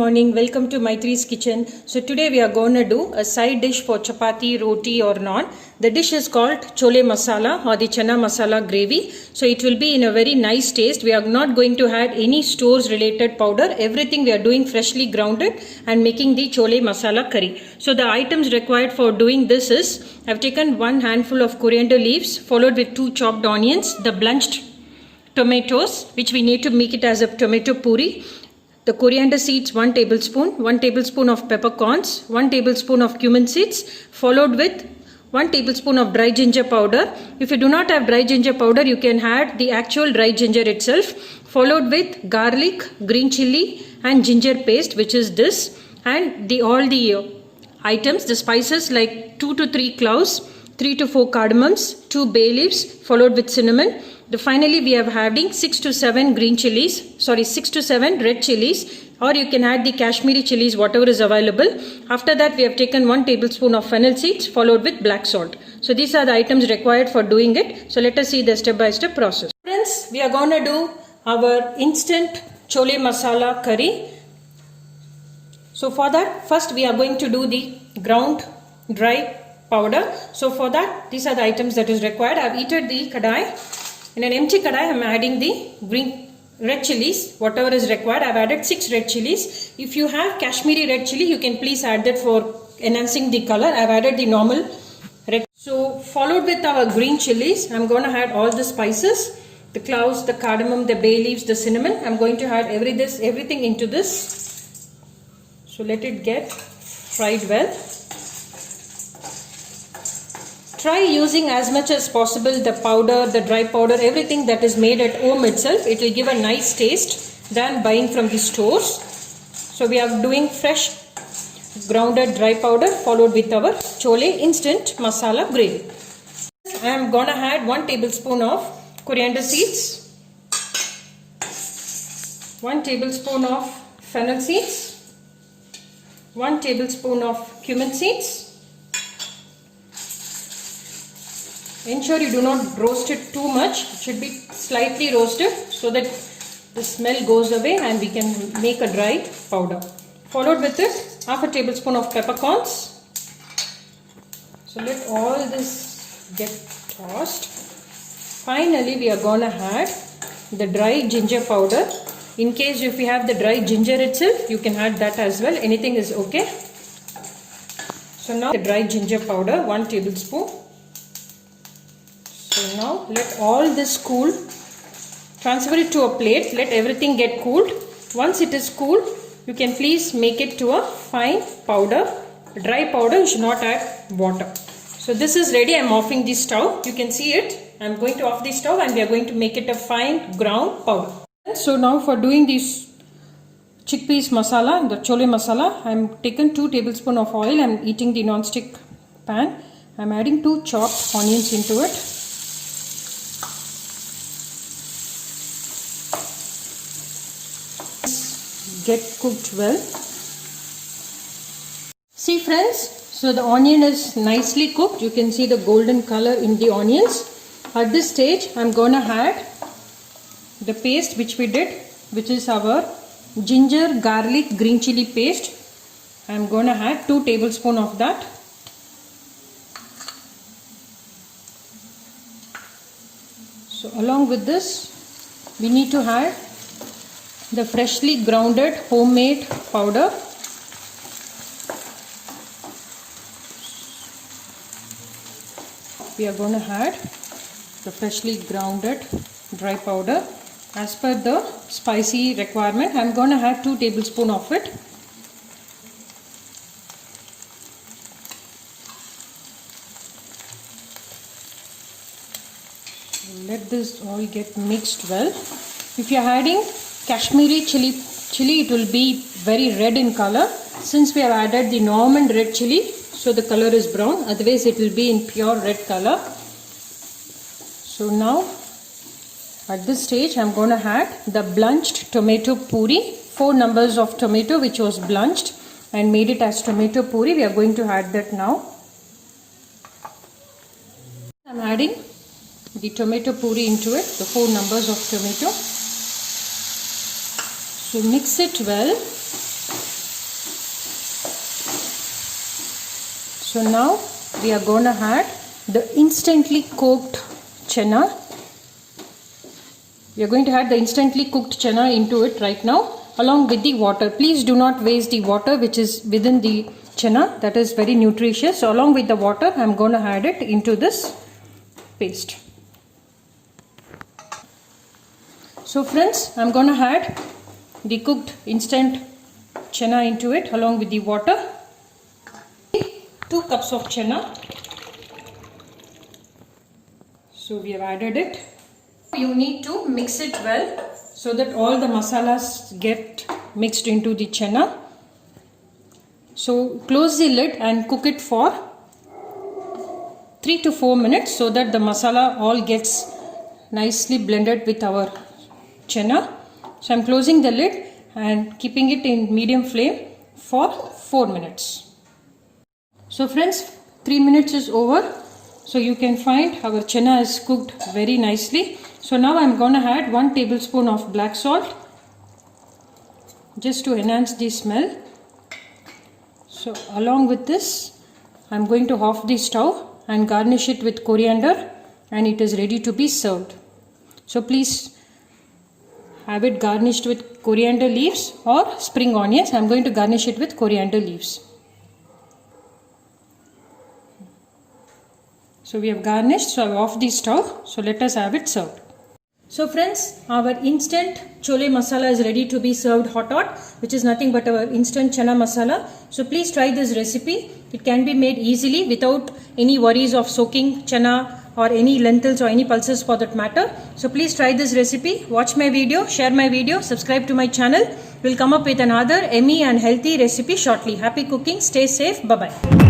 morning. Welcome to Maitri's kitchen. So today we are going to do a side dish for chapati, roti or naan. The dish is called chole masala or the chana masala gravy. So it will be in a very nice taste. We are not going to add any stores related powder. Everything we are doing freshly grounded and making the chole masala curry. So the items required for doing this is, I have taken 1 handful of coriander leaves followed with 2 chopped onions, the blanched tomatoes which we need to make it as a tomato puri, the coriander seeds 1 tablespoon, 1 tablespoon of peppercorns, 1 tablespoon of cumin seeds, followed with 1 tablespoon of dry ginger powder. If you do not have dry ginger powder, you can add the actual dry ginger itself, followed with garlic, green chilli and ginger paste, which is this, and all the items, the spices like 2 to 3 cloves, 3 to 4 cardamoms, 2 bay leaves, followed with cinnamon. Finally, we are adding 6 to 7 6 to 7 red chilies, or you can add the Kashmiri chilies, whatever is available. After that, we have taken 1 tablespoon of fennel seeds, followed with black salt. So these are the items required for doing it. So let us see the step-by-step process. Friends, we are going to do our instant chole masala curry. So for that, first we are going to do the ground dry powder. So for that, these are the items that is required. I have heated the kadai. In an empty kadai, I am adding the red chilies, whatever is required. I have added 6 red chilies. If you have Kashmiri red chili, you can please add that for enhancing the color. I have added the normal red. So followed with our green chilies, I am going to add all the spices, the cloves, the cardamom, the bay leaves, the cinnamon. I am going to add everything into this. So let it get fried well. Try using as much as possible the powder, the dry powder, everything that is made at home itself. It will give a nice taste than buying from the stores. So we are doing fresh grounded dry powder followed with our chole instant masala gravy. I am gonna add 1 tablespoon of coriander seeds, 1 tablespoon of fennel seeds, 1 tablespoon of cumin seeds. Ensure you do not roast it too much. It should be slightly roasted so that the smell goes away and we can make a dry powder. Followed with it, half a tablespoon of peppercorns. So let all this get tossed. Finally, we are gonna add the dry ginger powder. In case if you have the dry ginger itself, you can add that as well. Anything is okay. So now the dry ginger powder, 1 tablespoon. So now let all this cool. Transfer it to a plate. Let everything get cooled. Once it is cool, you can please make it to a fine powder. Dry powder, you should not add water. So this is ready. I am offing the stove. You can see it. I am going to off the stove and we are going to make it a fine ground powder. So now for doing this chickpeas masala, the chole masala, I am taken 2 tablespoons of oil. I am heating the non-stick pan. I am adding 2 chopped onions into it. Get cooked well. See friends, so the onion is nicely cooked. You can see the golden color in the onions. At this stage, I am going to add the paste which we did, which is our ginger, garlic, green chili paste. I am going to add 2 tablespoons of that. So along with this, we need to add the freshly grounded homemade powder. We are going to add the freshly grounded dry powder. As per the spicy requirement, I am going to add 2 tablespoons of it. Let this all get mixed well. If you are adding Kashmiri chili, it will be very red in color. Since we have added the Norman red chili, so the color is brown. Otherwise, it will be in pure red color. So now, at this stage, I am going to add the blanched tomato puri. 4 numbers of tomato which was blanched and made it as tomato puri. We are going to add that now. I am adding the tomato puri into it, the 4 numbers of tomato. So mix it well So now we are going to add the instantly cooked chana. We are going to add the instantly cooked chana into it right now along with the water. Please do not waste the water which is within the chana. That is very nutritious. So along with the water, I am going to add it into this paste. So friends, I am going to add the cooked instant chana into it along with the water. 2 cups of chana. So we have added it. You need to mix it well so that all the masalas get mixed into the chana. So close the lid and cook it for 3 to 4 minutes so that the masala all gets nicely blended with our chana. So I am closing the lid and keeping it in medium flame for 4 minutes. So friends, 3 minutes is over. So you can find our chana is cooked very nicely. So now I am going to add 1 tablespoon of black salt just to enhance the smell. So along with this, I am going to off the stove and garnish it with coriander, and it is ready to be served. So please have it garnished with coriander leaves or spring onions. I am going to garnish it with coriander leaves. So we have garnished, so I have off the stove. So let us have it served. So friends, our instant chole masala is ready to be served hot, which is nothing but our instant chana masala. So please try this recipe. It can be made easily without any worries of soaking chana or any lentils or any pulses for that matter. So please try this recipe. Watch my video, share my video, subscribe to my channel. We'll come up with another yummy and healthy recipe shortly. Happy cooking. Stay safe. Bye-bye.